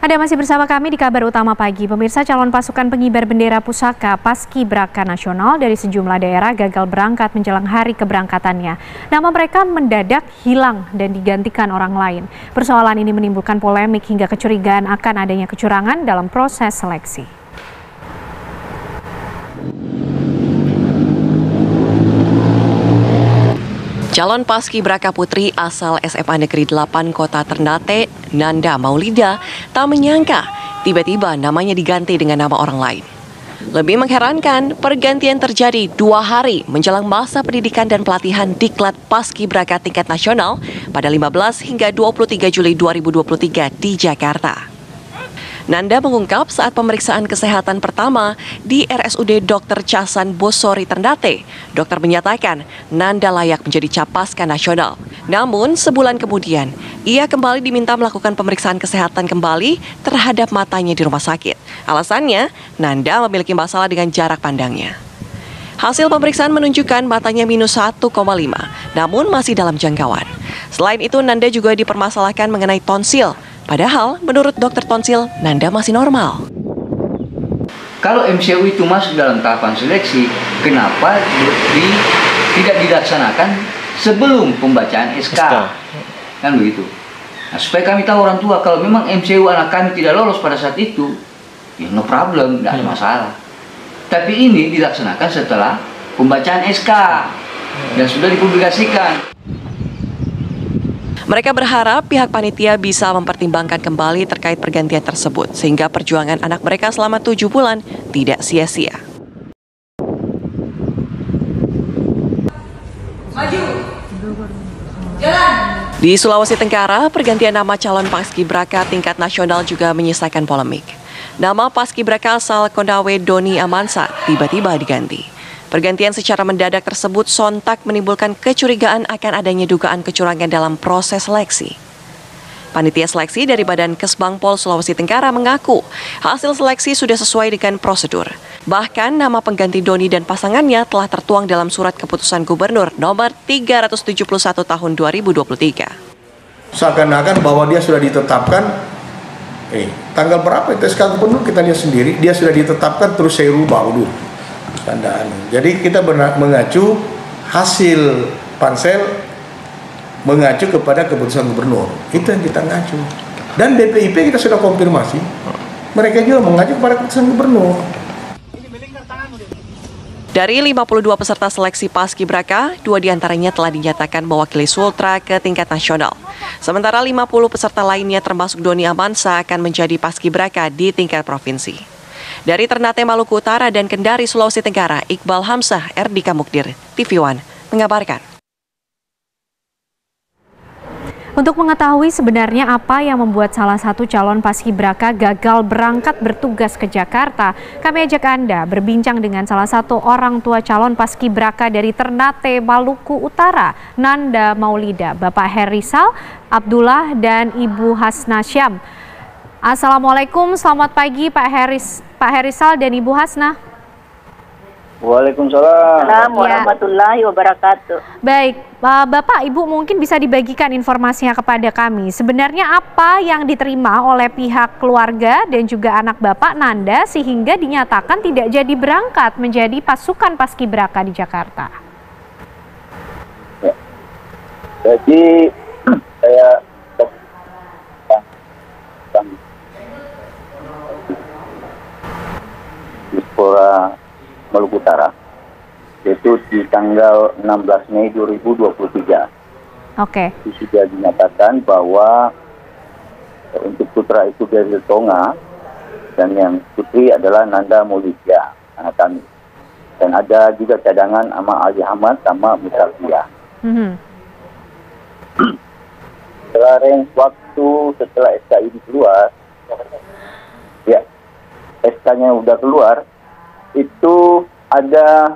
Anda masih bersama kami di Kabar Utama Pagi. Pemirsa, calon pasukan pengibar bendera pusaka Paskibraka Nasional dari sejumlah daerah gagal berangkat menjelang hari keberangkatannya. Nama mereka mendadak hilang dan digantikan orang lain. Persoalan ini menimbulkan polemik hingga kecurigaan akan adanya kecurangan dalam proses seleksi. Calon Paskibraka Putri asal SMA Negeri 8 Kota Ternate, Nanda Maulida, tak menyangka tiba-tiba namanya diganti dengan nama orang lain. Lebih mengherankan, pergantian terjadi 2 hari menjelang masa pendidikan dan pelatihan Diklat Paskibraka tingkat nasional pada 15 hingga 23 Juli 2023 di Jakarta. Nanda mengungkap saat pemeriksaan kesehatan pertama di RSUD Dr. Casan Bosori Ternate, dokter menyatakan Nanda layak menjadi Capaska Nasional. Namun sebulan kemudian, ia kembali diminta melakukan pemeriksaan kesehatan kembali terhadap matanya di rumah sakit. Alasannya, Nanda memiliki masalah dengan jarak pandangnya. Hasil pemeriksaan menunjukkan matanya minus 1,5, namun masih dalam jangkauan. Selain itu, Nanda juga dipermasalahkan mengenai tonsil. Padahal, menurut dokter tonsil, Nanda masih normal. Kalau MCU itu masuk dalam tahapan seleksi, kenapa tidak dilaksanakan sebelum pembacaan SK? Kan begitu. Nah, supaya kami tahu orang tua, kalau memang MCU anak kami tidak lolos pada saat itu, ya no problem, tidak ada masalah. Tapi ini dilaksanakan setelah pembacaan SK dan sudah dipublikasikan. Mereka berharap pihak panitia bisa mempertimbangkan kembali terkait pergantian tersebut, sehingga perjuangan anak mereka selama 7 bulan tidak sia-sia. Di Sulawesi Tenggara, pergantian nama calon Paskibraka tingkat nasional juga menyisakan polemik. Nama Paskibraka asal Konawe Doni Amansa tiba-tiba diganti. Pergantian secara mendadak tersebut sontak menimbulkan kecurigaan akan adanya dugaan kecurangan dalam proses seleksi. Panitia seleksi dari Badan Kesbangpol Sulawesi Tenggara mengaku hasil seleksi sudah sesuai dengan prosedur. Bahkan nama pengganti Doni dan pasangannya telah tertuang dalam surat keputusan Gubernur nomor 371 tahun 2023. Seakan-akan bahwa dia sudah ditetapkan, tanggal berapa itu SK Gubernur kita lihat sendiri, dia sudah ditetapkan terus saya rubah dulu. Jadi kita mengacu hasil pansel mengacu kepada keputusan gubernur, itu yang kita ngacu. Dan BPIP kita sudah konfirmasi, mereka juga mengacu kepada keputusan gubernur. Dari 52 peserta seleksi Paskibraka, 2 diantaranya telah dinyatakan mewakili Sultra ke tingkat nasional. Sementara 50 peserta lainnya termasuk Doni Amansa akan menjadi Paskibraka di tingkat provinsi. Dari Ternate, Maluku Utara dan Kendari, Sulawesi Tenggara, Iqbal Hamzah, Erdika Mukdir, TV One, mengabarkan. Untuk mengetahui sebenarnya apa yang membuat salah satu calon Paskibraka gagal berangkat bertugas ke Jakarta, kami ajak Anda berbincang dengan salah satu orang tua calon Paskibraka dari Ternate, Maluku Utara, Nanda Maulida, Bapak Herisal Abdullah dan Ibu Hasna Syam. Assalamualaikum, selamat pagi Pak Herisal dan Ibu Hasna. Waalaikumsalam. Assalamualaikum warahmatullahi wabarakatuh. Baik, Bapak Ibu mungkin bisa dibagikan informasinya kepada kami. Sebenarnya apa yang diterima oleh pihak keluarga dan juga anak Bapak Nanda sehingga dinyatakan tidak jadi berangkat menjadi pasukan Paskibraka di Jakarta? Ya. Jadi saya Dispora Maluku Utara, yaitu di tanggal 16 Mei 2023. Oke. Sudah dinyatakan bahwa untuk putra itu dari Tonga dan yang putri adalah Nanda Maulida, anak kami. Dan ada juga cadangan sama Ali Ahmad sama Mutafia. Setelah waktu setelah SK ini keluar, ya SK-nya udah keluar, itu ada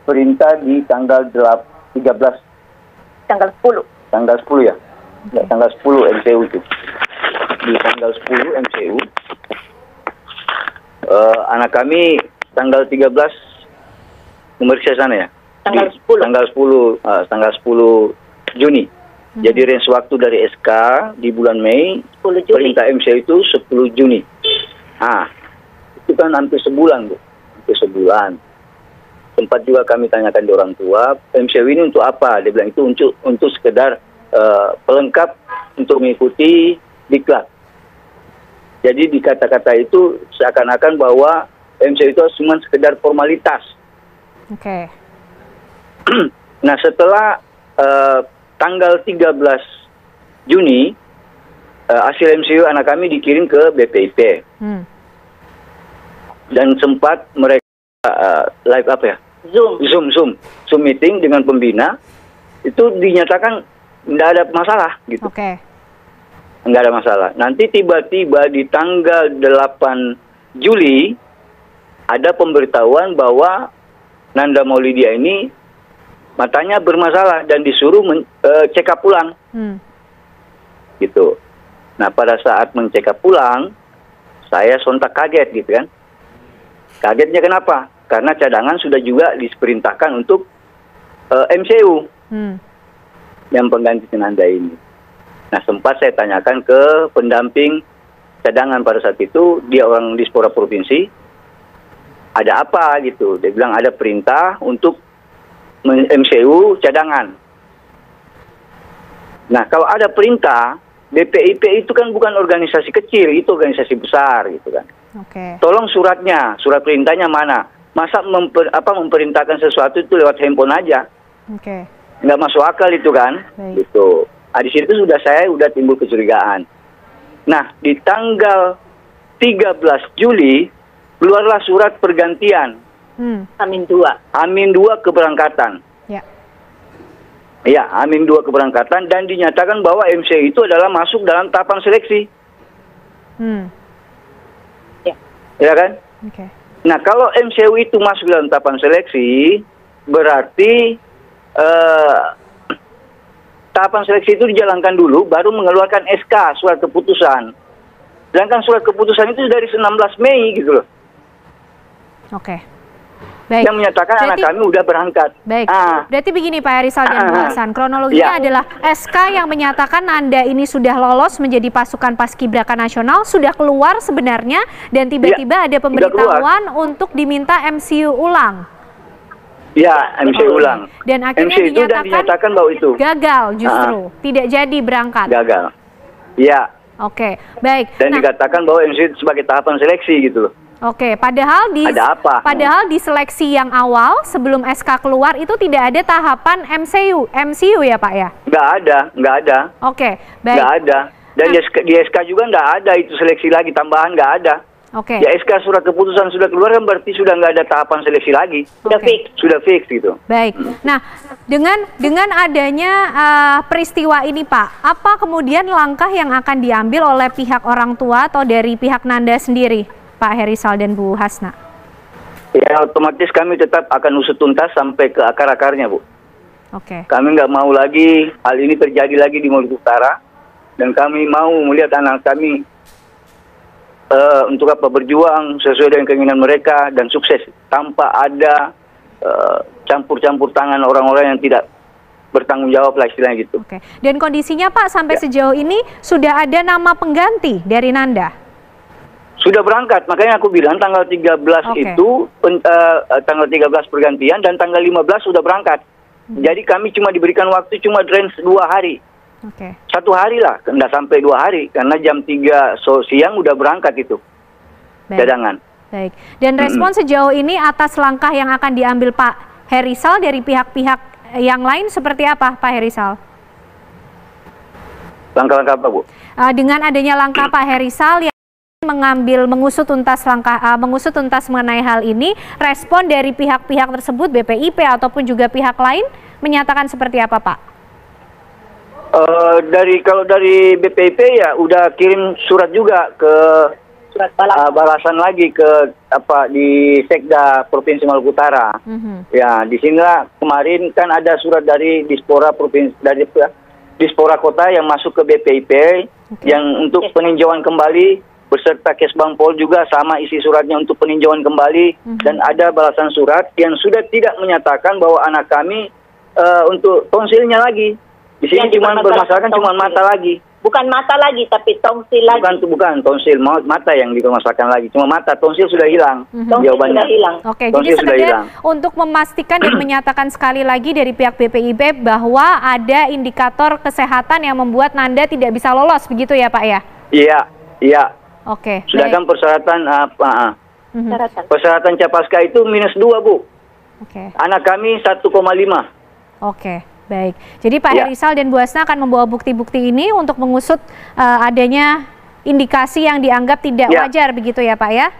perintah di tanggal 13. Tanggal 10. Tanggal 10 ya? Ya, tanggal 10 MCU itu. Di tanggal 10 MCU, anak kami tanggal 13 memeriksa sana ya? Tanggal 10. Tanggal 10 Juni. Jadi range waktu dari SK di bulan Mei, 10 Juli. perintah MCU itu 10 Juni. Nah, itu kan hampir sebulan, Bu. Hampir sebulan. Sempat juga kami tanyakan di orang tua, MCU ini untuk apa? Dia bilang itu untuk sekedar pelengkap untuk mengikuti diklat. Jadi di kata-kata itu seakan-akan bahwa MCU itu cuma sekedar formalitas. Oke. Nah, setelah tanggal 13 Juni, hasil MCU anak kami dikirim ke BPIP. Dan sempat mereka live apa ya? Zoom meeting dengan pembina, itu dinyatakan tidak ada masalah gitu. Oke. Nggak ada masalah. Nanti tiba-tiba di tanggal 8 Juli, ada pemberitahuan bahwa Nanda Maulidia ini matanya bermasalah dan disuruh check up pulang. Gitu. Nah, pada saat men-check up pulang, saya sontak kaget gitu kan. Kagetnya kenapa? Karena cadangan sudah juga diperintahkan untuk MCU yang pengganti Nanda ini. Nah, sempat saya tanyakan ke pendamping cadangan pada saat itu, dia orang Dispora Provinsi, ada apa gitu. Dia bilang ada perintah untuk MCU cadangan. Nah, kalau ada perintah, BPIP itu kan bukan organisasi kecil, itu organisasi besar gitu kan. Oke. Tolong suratnya, surat perintahnya mana? Masa memerintahkan sesuatu itu lewat handphone aja? Oke. Nggak masuk akal itu kan? Baik. Gitu. Nah, di situ saya udah timbul kecurigaan. Nah, di tanggal 13 Juli keluarlah surat pergantian. Amin 2. Amin 2 keberangkatan. Ya. Ya, Amin 2 keberangkatan dan dinyatakan bahwa MC itu adalah masuk dalam tahapan seleksi. Ya kan? Oke. Nah, kalau MCU itu masuk dalam tahapan seleksi, berarti tahapan seleksi itu dijalankan dulu, baru mengeluarkan SK, surat keputusan. Sedangkan surat keputusan itu dari 16 Mei gitu loh. Oke. Baik. Yang menyatakan anak kami udah berangkat. Baik. Berarti begini Pak Herizal dan Bu Hasan, kronologinya adalah SK yang menyatakan Nanda ini sudah lolos menjadi pasukan Paskibraka Nasional, sudah keluar sebenarnya, dan tiba-tiba ada pemberitahuan untuk diminta MCU ulang. Ya, MCU ulang. Dan akhirnya MCU itu dinyatakan bahwa itu gagal justru, tidak jadi berangkat. Gagal. Ya. Oke, baik. Dan dikatakan bahwa MCU sebagai tahapan seleksi gitu loh. Oke, padahal di seleksi yang awal sebelum SK keluar itu tidak ada tahapan MCU ya Pak ya? Nggak ada. Oke, baik. Nggak ada. Dan di SK juga nggak ada itu seleksi lagi, tambahan nggak ada. Oke. Ya SK surat keputusan sudah keluar kan berarti sudah nggak ada tahapan seleksi lagi. Sudah fix gitu. Baik. Nah, dengan adanya peristiwa ini Pak, apa kemudian langkah yang akan diambil oleh pihak orang tua atau dari pihak Nanda sendiri? Pak Herizal dan Bu Hasna. Ya, otomatis kami tetap akan usut tuntas sampai ke akar-akarnya, Bu. Oke. Kami nggak mau lagi hal ini terjadi lagi di Maluku Utara, dan kami mau melihat anak kami untuk apa berjuang sesuai dengan keinginan mereka dan sukses tanpa ada campur-campur tangan orang-orang yang tidak bertanggung jawab lah istilahnya gitu. Oke. Dan kondisinya Pak sampai sejauh ini sudah ada nama pengganti dari Nanda? Sudah berangkat, makanya aku bilang tanggal 13 itu tanggal 13 pergantian dan tanggal 15 sudah berangkat. Jadi kami cuma diberikan waktu cuma range 2 hari. Oke. 1 hari lah, enggak sampai 2 hari karena jam 3 siang udah berangkat itu. Cadangan. Baik. Dan respon sejauh ini atas langkah yang akan diambil Pak Herizal dari pihak-pihak yang lain seperti apa Pak Herizal? Langkah-langkah apa, Bu? Dengan adanya langkah Pak Herizal yang mengusut tuntas mengenai hal ini, respon dari pihak-pihak tersebut, BPIP ataupun juga pihak lain menyatakan seperti apa, Pak? Kalau dari BPIP ya udah kirim surat juga ke balasan lagi ke di Sekda Provinsi Maluku Utara. Ya, di sinilah kemarin kan ada surat dari Dispora Provinsi Dispora Kota yang masuk ke BPIP yang untuk peninjauan kembali beserta Kesbang Pol juga sama isi suratnya untuk peninjauan kembali dan ada balasan surat yang sudah tidak menyatakan bahwa anak kami untuk tonsilnya lagi. Di sini cuma bermasalahkan cuma mata lagi. Bukan mata lagi, tapi tonsil lagi. Bukan tonsil, mata yang dipermasalahkan lagi. Cuma mata, tonsil sudah hilang. Tonsil sudah hilang. Oke, Tonsil jadi sudah sekedar hilang. untuk memastikan dan menyatakan sekali lagi dari pihak BPIB bahwa ada indikator kesehatan yang membuat Nanda tidak bisa lolos, begitu ya Pak ya? Iya. Oke. Sedangkan persyaratan persyaratan Capaska itu -2, Bu. Oke. Anak kami 1,5. Oke, baik. Jadi Pak Ya. Herizal dan Bu Hasna akan membawa bukti-bukti ini untuk mengusut adanya indikasi yang dianggap tidak Ya. wajar, begitu ya Pak ya?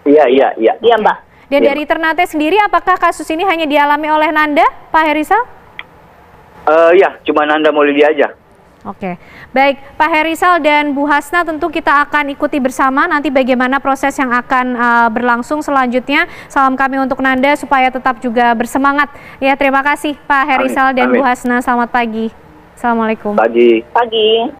Iya. Iya, Mbak. Dan Ya. dari Ternate sendiri, apakah kasus ini hanya dialami oleh Nanda, Pak Herizal? Ya, cuma Nanda Maulidia aja. Oke, baik Pak Herizal dan Bu Hasna, tentu kita akan ikuti bersama nanti bagaimana proses yang akan berlangsung selanjutnya. Salam kami untuk Nanda supaya tetap juga bersemangat. Ya, terima kasih Pak Herizal dan Bu Hasna. Selamat pagi. Assalamualaikum. Pagi. Pagi.